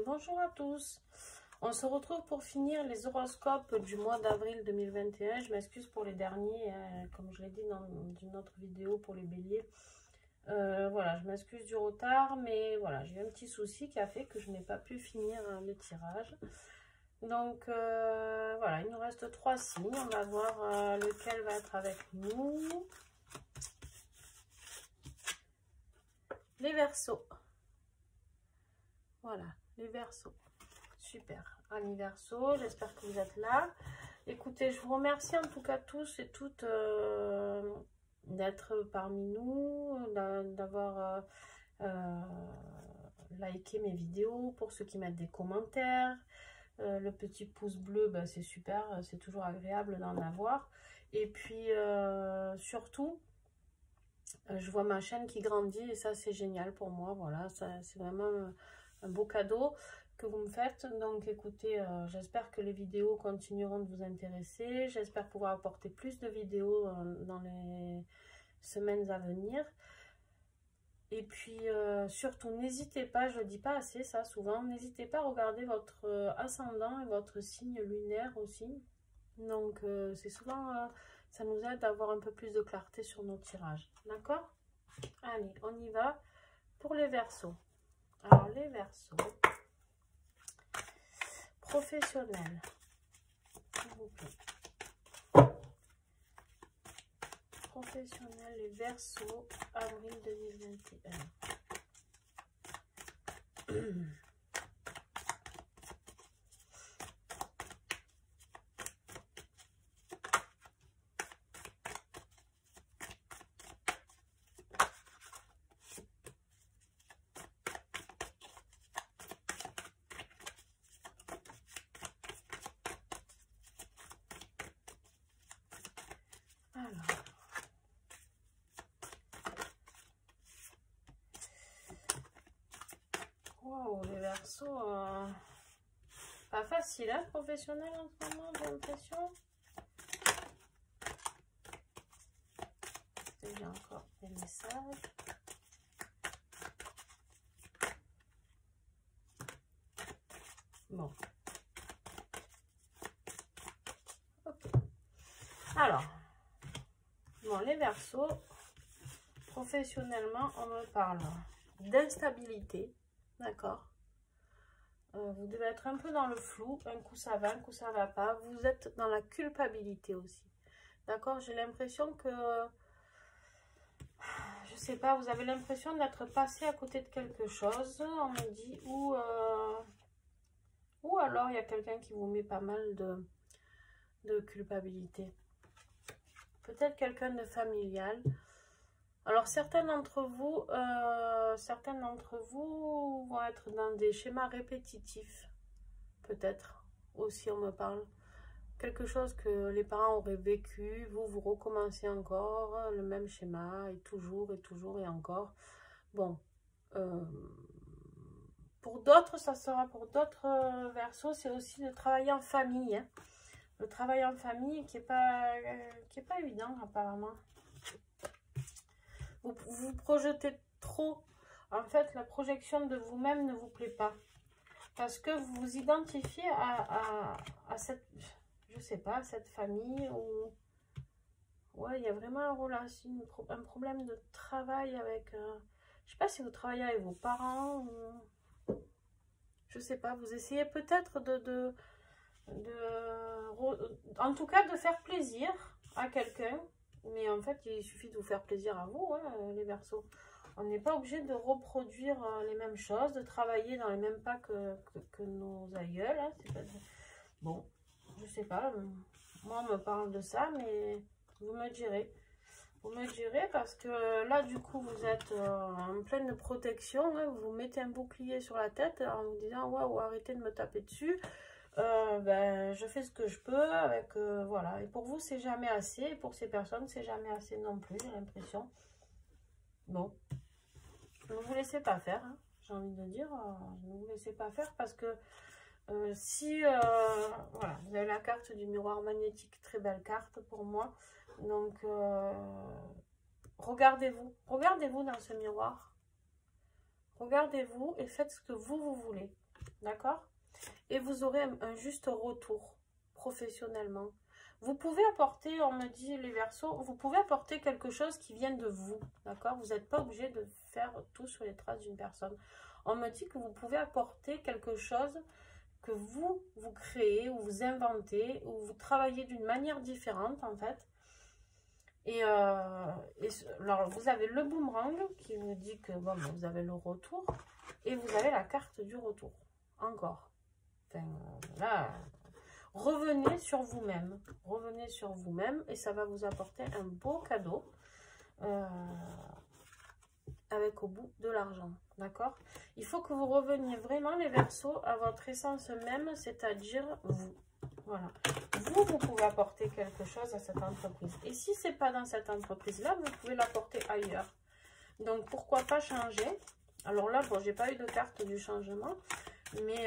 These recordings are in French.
bonjour à tous. On se retrouve pour finir les horoscopes du mois d'avril 2021. Je m'excuse pour les derniers, comme je l'ai dit dans une autre vidéo pour les béliers. Voilà, je m'excuse du retard, mais voilà, j'ai eu un petit souci qui a fait que je n'ai pas pu finir le tirage. Donc voilà, il nous reste 3 signes. On va voir lequel va être avec nous. Les Verseaux. Voilà, les Verseaux. Super. Amis Verseaux, j'espère que vous êtes là. Écoutez, je vous remercie en tout cas tous et toutes d'être parmi nous, d'avoir liké mes vidéos, pour ceux qui mettent des commentaires. Le petit pouce bleu, bah, c'est super, c'est toujours agréable d'en avoir. Et puis surtout, je vois ma chaîne qui grandit et ça c'est génial pour moi. Voilà, c'est vraiment un beau cadeau que vous me faites. Donc écoutez, j'espère que les vidéos continueront de vous intéresser. J'espère pouvoir apporter plus de vidéos dans les semaines à venir. Et puis surtout, n'hésitez pas, je ne le dis pas assez ça souvent, n'hésitez pas à regarder votre ascendant et votre signe lunaire aussi. Donc c'est souvent, ça nous aide à avoir un peu plus de clarté sur nos tirages. D'accord? Allez, on y va pour les Verseaux. Alors les Verseaux, professionnels, s'il vous plaît. Professionnel, les Verseaux, avril 2021. Wow, les Verseaux, pas facile, hein, professionnel en ce moment, j'ai l'impression. J'ai encore des messages. Bon. Ok. Alors, bon, les Verseaux, professionnellement, on me parle d'instabilité. D'accord. Vous devez être un peu dans le flou. Un coup ça va, un coup ça va pas. Vous êtes dans la culpabilité aussi. D'accord. J'ai l'impression que, je sais pas, vous avez l'impression d'être passé à côté de quelque chose. On me dit, ou alors il y a quelqu'un qui vous met pas mal de culpabilité. Peut-être quelqu'un de familial. Alors, certains d'entre vous vont être dans des schémas répétitifs. Peut-être aussi, on me parle. Quelque chose que les parents auraient vécu, vous recommencez encore le même schéma, et toujours et encore. Bon, pour d'autres, ça sera pour d'autres Verseaux, c'est aussi de travailler en famille. Hein. Le travail en famille qui est pas évident apparemment. Vous projetez trop. En fait, la projection de vous-même ne vous plaît pas. Parce que vous vous identifiez à cette, je sais pas, cette famille où, ouais, il y a vraiment un problème de travail avec, je sais pas si vous travaillez avec vos parents ou, je sais pas, vous essayez peut-être en tout cas, de faire plaisir à quelqu'un. Mais en fait, il suffit de vous faire plaisir à vous, hein, les Verseaux. On n'est pas obligé de reproduire les mêmes choses, de travailler dans les mêmes pas que nos aïeuls. Hein, pas... Bon, je sais pas. Moi, on me parle de ça, mais vous me direz. Vous me direz parce que là, du coup, vous êtes en pleine protection. Hein, vous mettez un bouclier sur la tête en vous disant « Waouh, arrêtez de me taper dessus ». Ben, je fais ce que je peux avec voilà, et pour vous c'est jamais assez, et pour ces personnes c'est jamais assez non plus, j'ai l'impression. Bon, ne vous laissez pas faire, hein, j'ai envie de dire, ne vous laissez pas faire parce que si voilà, vous avez la carte du miroir magnétique, très belle carte pour moi. Donc regardez-vous dans ce miroir, regardez-vous et faites ce que vous voulez. d'accord? Et vous aurez un juste retour professionnellement. Vous pouvez apporter, on me dit les Verseaux, vous pouvez apporter quelque chose qui vient de vous, d'accord? Vous n'êtes pas obligé de faire tout sur les traces d'une personne. On me dit que vous pouvez apporter quelque chose que vous créez, ou vous inventez, ou vous travaillez d'une manière différente, en fait. Et alors, vous avez le boomerang qui vous dit que bon, vous avez le retour, et vous avez la carte du retour, encore. Enfin, là... Revenez sur vous-même, et ça va vous apporter un beau cadeau avec au bout de l'argent, d'accord? Il faut que vous reveniez vraiment, les Verseaux, à votre essence même, c'est-à-dire vous. Voilà. Vous pouvez apporter quelque chose à cette entreprise. Et si ce n'est pas dans cette entreprise-là, vous pouvez l'apporter ailleurs. Donc, pourquoi pas changer? Alors là, bon, j'ai pas eu de carte du changement. Mais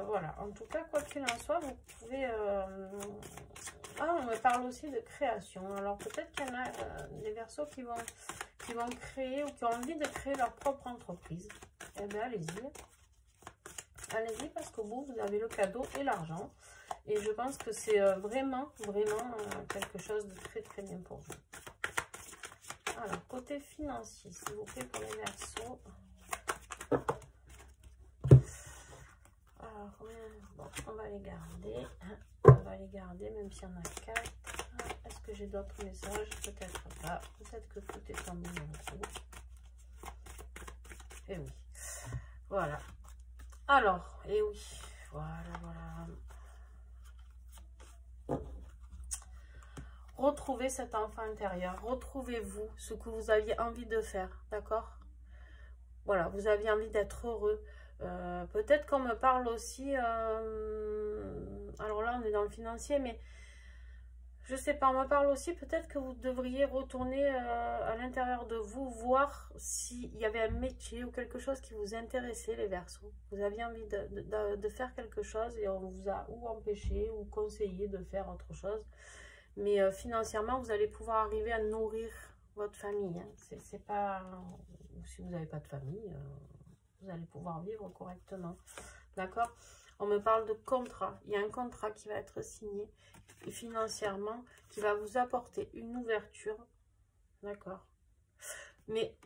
voilà, en tout cas, quoi qu'il en soit, vous pouvez... Ah, on me parle aussi de création. Alors peut-être qu'il y en a des Verseaux qui vont créer ou qui ont envie de créer leur propre entreprise. Eh bien, allez-y. Allez-y, parce qu'au bout, vous avez le cadeau et l'argent. Et je pense que c'est vraiment quelque chose de très, très bien pour vous. Alors, côté financier, s'il vous plaît, pour les Verseaux. Alors, bon, on va les garder. On va les garder, même s'il y en a 4. Est-ce que j'ai d'autres messages? Peut-être pas. Peut-être que tout est tombé dans le coup. Et oui. Voilà. Alors, et oui. Voilà. Retrouvez cet enfant intérieur. Retrouvez-vous ce que vous aviez envie de faire. D'accord? Voilà, vous aviez envie d'être heureux. Peut-être qu'on me parle aussi, alors là on est dans le financier, mais je sais pas, on me parle aussi, peut-être que vous devriez retourner à l'intérieur de vous, voir s'il y avait un métier ou quelque chose qui vous intéressait, les Verseaux. Vous aviez envie de faire quelque chose et on vous a ou empêché ou conseillé de faire autre chose. Mais financièrement, vous allez pouvoir arriver à nourrir votre famille. Hein. C'est pas... Si vous n'avez pas de famille... vous allez pouvoir vivre correctement, d'accord? On me parle de contrat. Il y a un contrat qui va être signé et financièrement qui va vous apporter une ouverture, d'accord? Mais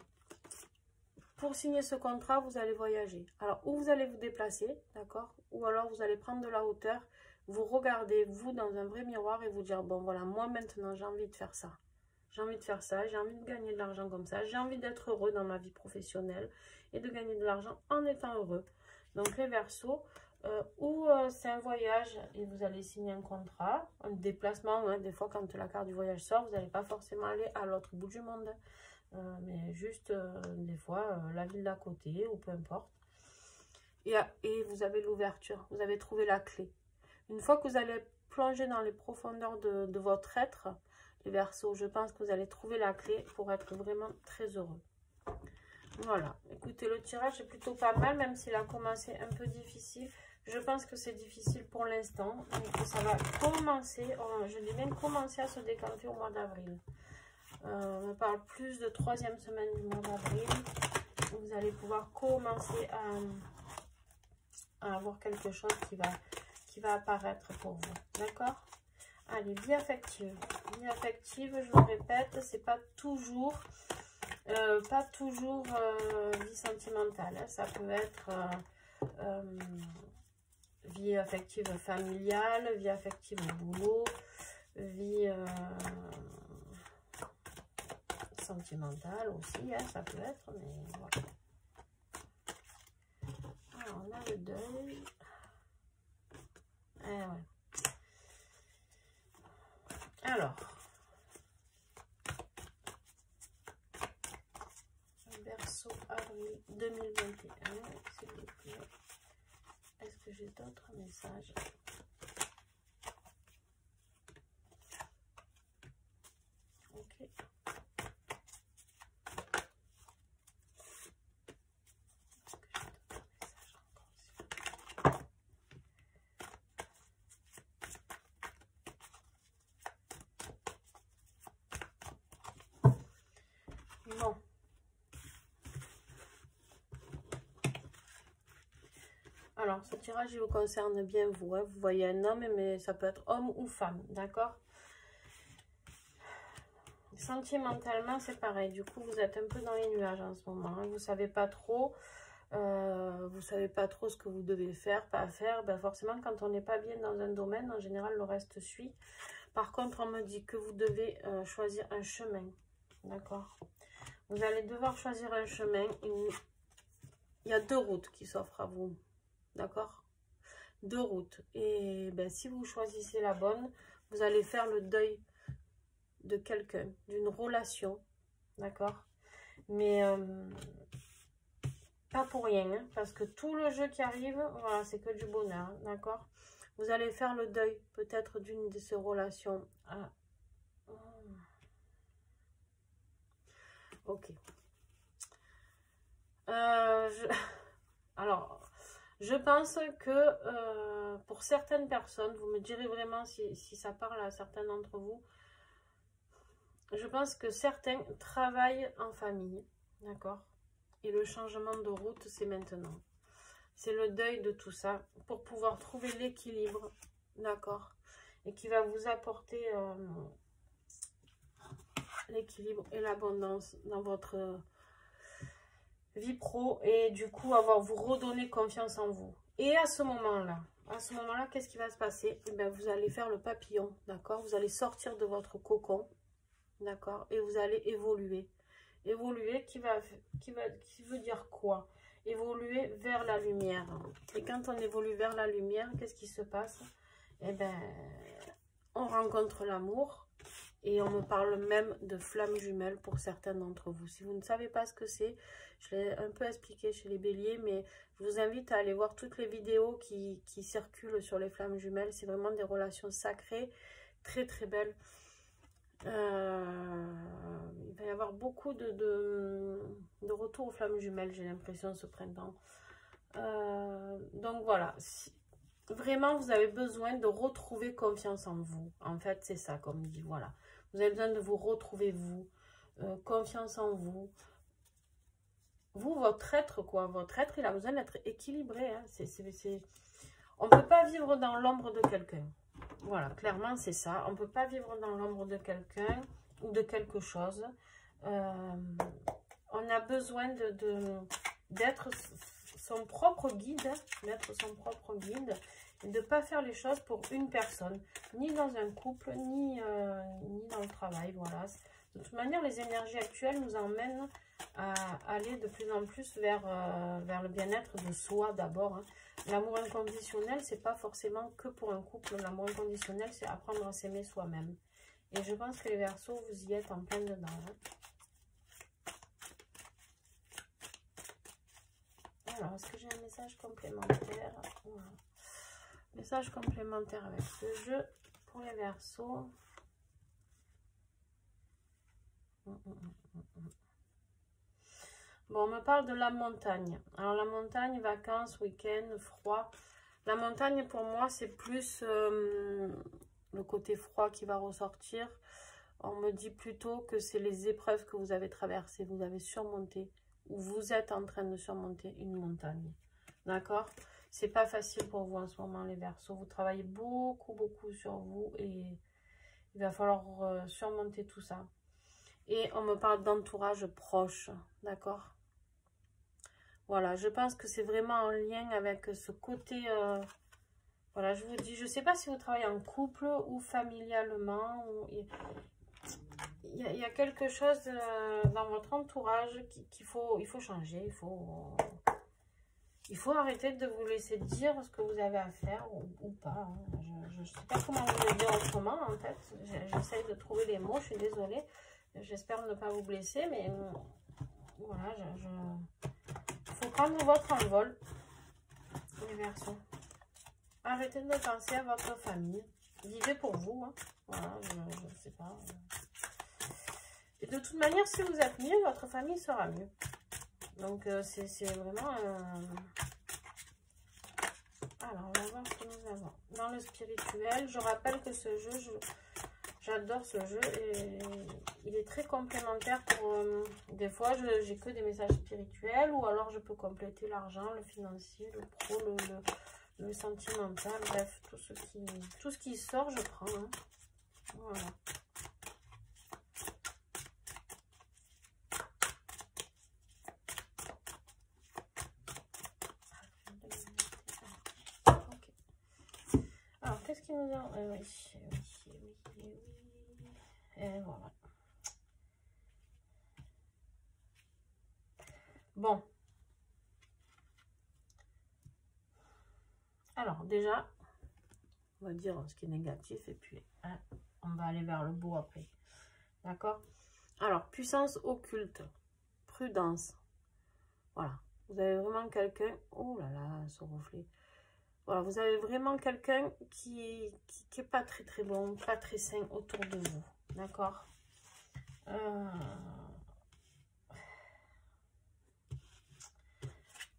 pour signer ce contrat, vous allez voyager. Alors, ou vous allez vous déplacer, d'accord? Ou alors vous allez prendre de la hauteur, vous regardez, vous, dans un vrai miroir et vous dire, bon, voilà, moi maintenant, j'ai envie de faire ça. J'ai envie de faire ça, j'ai envie de gagner de l'argent comme ça, j'ai envie d'être heureux dans ma vie professionnelle et de gagner de l'argent en étant heureux. Donc les Verseaux, ou c'est un voyage et vous allez signer un contrat, un déplacement, hein, des fois quand la carte du voyage sort, vous n'allez pas forcément aller à l'autre bout du monde, mais juste des fois la ville d'à côté ou peu importe. Et vous avez l'ouverture, vous avez trouvé la clé. Une fois que vous allez plonger dans les profondeurs de votre être, les Verseaux, je pense que vous allez trouver la clé pour être vraiment très heureux. Voilà, écoutez, le tirage est plutôt pas mal, même s'il a commencé un peu difficile. Je pense que c'est difficile pour l'instant, et que ça va commencer, je dis bien commencer à se décanter au mois d'avril. On me parle plus de 3e semaine du mois d'avril. Vous allez pouvoir commencer à avoir quelque chose qui va apparaître pour vous, d'accord? Allez, vie affective. Vie affective, je le répète, c'est pas toujours vie sentimentale. Hein. Ça peut être vie affective familiale, vie affective au boulot, vie sentimentale aussi, hein, ça peut être, mais voilà. Alors, on a le deuil. Ah, ouais. Alors, Verseau, avril 2021, s'il vous plaît. Est-ce que j'ai d'autres messages? Ok. Bon. Alors, ce tirage, il vous concerne bien vous. Hein. Vous voyez un homme, mais ça peut être homme ou femme, d'accord? Sentimentalement, c'est pareil. Du coup, vous êtes un peu dans les nuages en ce moment. Hein. Vous savez pas trop. Vous savez pas trop ce que vous devez faire, pas faire. Ben forcément, quand on n'est pas bien dans un domaine, en général, le reste suit. Par contre, on me dit que vous devez choisir un chemin, d'accord? Vous allez devoir choisir un chemin. Il y a 2 routes qui s'offrent à vous, d'accord? 2 routes. Et ben, si vous choisissez la bonne, vous allez faire le deuil de quelqu'un, d'une relation, d'accord? Mais pas pour rien, hein, parce que tout le jeu qui arrive, voilà, c'est que du bonheur, d'accord? Vous allez faire le deuil peut-être d'une de ces relations. Ah. Ok. Alors, je pense que pour certaines personnes, vous me direz vraiment si ça parle à certains d'entre vous, je pense que certains travaillent en famille, d'accord? Et le changement de route, c'est maintenant. C'est le deuil de tout ça pour pouvoir trouver l'équilibre, d'accord? Et qui va vous apporter l'équilibre et l'abondance dans votre vie pro et du coup vous redonner confiance en vous. Et à ce moment-là, qu'est-ce qui va se passer? Eh bien, vous allez faire le papillon, d'accord? Vous allez sortir de votre cocon, d'accord? Et vous allez évoluer. Évoluer qui veut dire quoi? Évoluer vers la lumière. Et quand on évolue vers la lumière, qu'est-ce qui se passe? Eh bien, on rencontre l'amour. Et on me parle même de flammes jumelles pour certains d'entre vous. Si vous ne savez pas ce que c'est, je l'ai un peu expliqué chez les béliers, mais je vous invite à aller voir toutes les vidéos qui circulent sur les flammes jumelles. C'est vraiment des relations sacrées, très très belles. Il va y avoir beaucoup de retours aux flammes jumelles, j'ai l'impression, ce printemps. Donc voilà, vraiment, vous avez besoin de retrouver confiance en vous. En fait, c'est ça, comme dit, voilà. Vous avez besoin de vous retrouver, vous. Confiance en vous. Vous, votre être, quoi. Votre être, il a besoin d'être équilibré. Hein. On ne peut pas vivre dans l'ombre de quelqu'un. Voilà, clairement, c'est ça. On ne peut pas vivre dans l'ombre de quelqu'un ou de quelque chose. On a besoin d'être son propre guide. D'être son propre guide. Et de ne pas faire les choses pour une personne, ni dans un couple, ni dans le travail, voilà. De toute manière, les énergies actuelles nous emmènent à aller de plus en plus vers le bien-être de soi d'abord. Hein. L'amour inconditionnel, c'est pas forcément que pour un couple. L'amour inconditionnel, c'est apprendre à s'aimer soi-même. Et je pense que les Verseaux, vous y êtes en plein dedans. Hein. Alors, est-ce que j'ai un message complémentaire? Voilà. Message complémentaire avec ce jeu pour les Verseaux. Bon, on me parle de la montagne. Alors, la montagne, vacances, week-end, froid. La montagne, pour moi, c'est plus le côté froid qui va ressortir. On me dit plutôt que c'est les épreuves que vous avez traversées, vous avez surmonté, ou vous êtes en train de surmonter une montagne. D'accord ? C'est pas facile pour vous en ce moment, les Verseaux. Vous travaillez beaucoup, beaucoup sur vous et il va falloir surmonter tout ça. Et on me parle d'entourage proche, d'accord? Voilà, je pense que c'est vraiment en lien avec ce côté... voilà, je vous dis, je sais pas si vous travaillez en couple ou familialement. Il y a quelque chose dans votre entourage il faut changer, il faut arrêter de vous laisser dire ce que vous avez à faire ou pas. Hein. Je ne sais pas comment vous le dire autrement, en fait. J'essaye de trouver les mots, je suis désolée. J'espère ne pas vous blesser, mais voilà, il faut prendre votre envol, les Verseaux. Arrêtez de penser à votre famille. Vivez pour vous. Hein. Voilà, je ne sais pas. Et de toute manière, si vous êtes mieux, votre famille sera mieux. Donc, c'est vraiment... Alors, on va voir ce que nous avons. Dans le spirituel, je rappelle que ce jeu, j'adore ce jeu et il est très complémentaire pour... des fois, j'ai que des messages spirituels ou alors je peux compléter l'argent, le financier, le pro, le sentimental, bref, tout ce qui sort, je prends. Hein. Voilà. Okay. Alors, qu'est-ce qu'il nous a... oui. Et voilà. Bon. Alors, déjà, on va dire ce qui est négatif et puis hein, on va aller vers le beau après. D'accord? Alors, puissance occulte, prudence. Voilà. Vous avez vraiment quelqu'un... Oh là là, ce reflet. Voilà, vous avez vraiment quelqu'un qui est pas très très bon, pas très sain autour de vous. D'accord?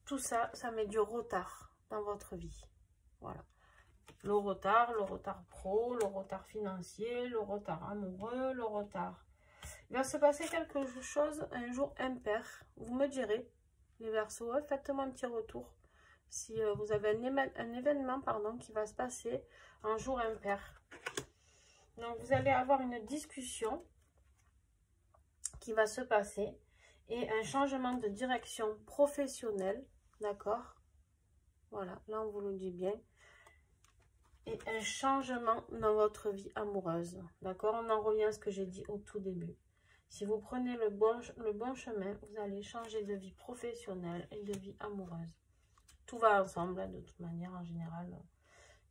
Tout ça, ça met du retard dans votre vie. Voilà. Le retard pro, le retard financier, le retard amoureux, le retard. Il va se passer quelque chose un jour impair. Vous me direz, les Verseaux, faites-moi un petit retour. Si vous avez un événement pardon, qui va se passer un jour impair. Donc, vous allez avoir une discussion qui va se passer et un changement de direction professionnelle. D'accord? Voilà, là, on vous le dit bien. Et un changement dans votre vie amoureuse. D'accord? On en revient à ce que j'ai dit au tout début. Si vous prenez le bon chemin, vous allez changer de vie professionnelle et de vie amoureuse. Tout va ensemble, hein, de toute manière, en général.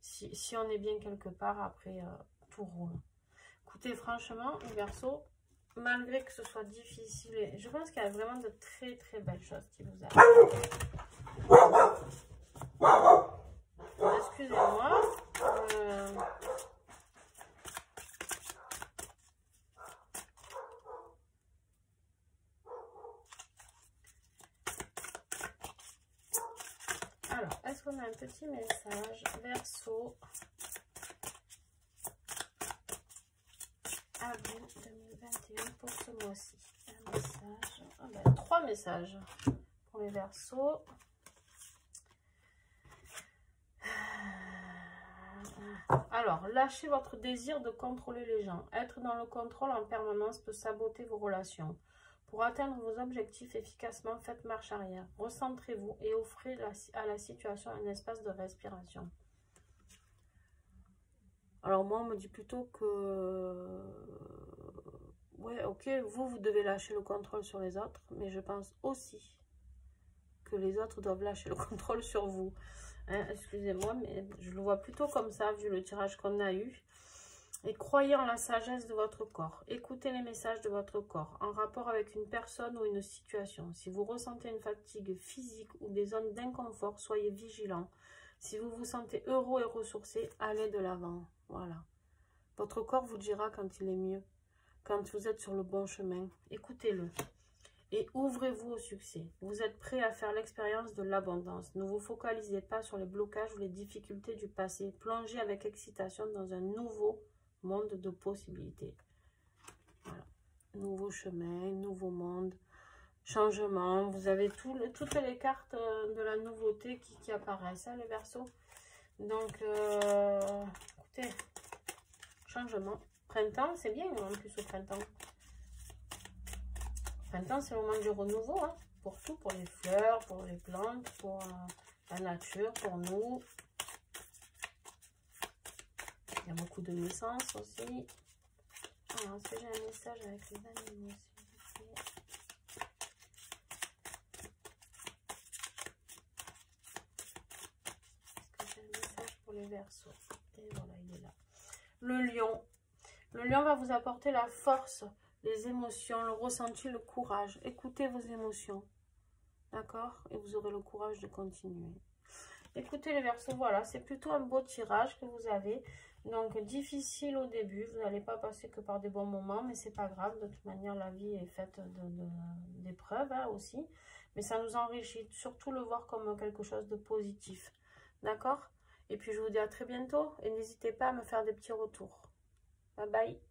Si on est bien quelque part, après, tout roule. Écoutez, franchement, les Verseaux, malgré que ce soit difficile, je pense qu'il y a vraiment de très, très belles choses qui vous arrivent. Excusez-moi. Alors, est-ce qu'on a un petit message Verseau à vous 2021 pour ce mois-ci? Un message, ah ben, 3 messages pour les Verseaux. Alors, lâchez votre désir de contrôler les gens. Être dans le contrôle en permanence peut saboter vos relations. Pour atteindre vos objectifs efficacement, faites marche arrière. Recentrez-vous et offrez à la situation un espace de respiration. Alors moi, on me dit plutôt que... Ouais, ok, vous devez lâcher le contrôle sur les autres, mais je pense aussi que les autres doivent lâcher le contrôle sur vous. Hein, excusez-moi, mais je le vois plutôt comme ça, vu le tirage qu'on a eu. Et croyez en la sagesse de votre corps. Écoutez les messages de votre corps en rapport avec une personne ou une situation. Si vous ressentez une fatigue physique ou des zones d'inconfort, soyez vigilant. Si vous vous sentez heureux et ressourcé, allez de l'avant. Voilà. Votre corps vous dira quand il est mieux, quand vous êtes sur le bon chemin. Écoutez-le. Et ouvrez-vous au succès. Vous êtes prêt à faire l'expérience de l'abondance. Ne vous focalisez pas sur les blocages ou les difficultés du passé. Plongez avec excitation dans un nouveau monde de possibilités. Voilà. Nouveau chemin, nouveau monde, changement. Vous avez toutes les cartes de la nouveauté qui apparaissent, hein, les Verseaux. Donc, écoutez, changement. Printemps, c'est bien en plus au printemps. Printemps, c'est le moment du renouveau, hein, pour tout, pour les fleurs, pour les plantes, pour la nature, pour nous. Il y a beaucoup de naissances aussi. Alors, est-ce que j'ai un message avec les animaux, s'il vous plaît? Est-ce que j'ai un message pour les Verseaux? Et voilà, il est là. Le lion. Le lion va vous apporter la force, les émotions, le ressenti, le courage. Écoutez vos émotions. D'accord? Et vous aurez le courage de continuer. Écoutez les Verseaux, voilà, c'est plutôt un beau tirage que vous avez. Donc, difficile au début, vous n'allez pas passer que par des bons moments, mais c'est pas grave. De toute manière, la vie est faite d'épreuves hein, aussi. Mais ça nous enrichit, surtout le voir comme quelque chose de positif. D'accord? Et puis, je vous dis à très bientôt et n'hésitez pas à me faire des petits retours. Bye bye!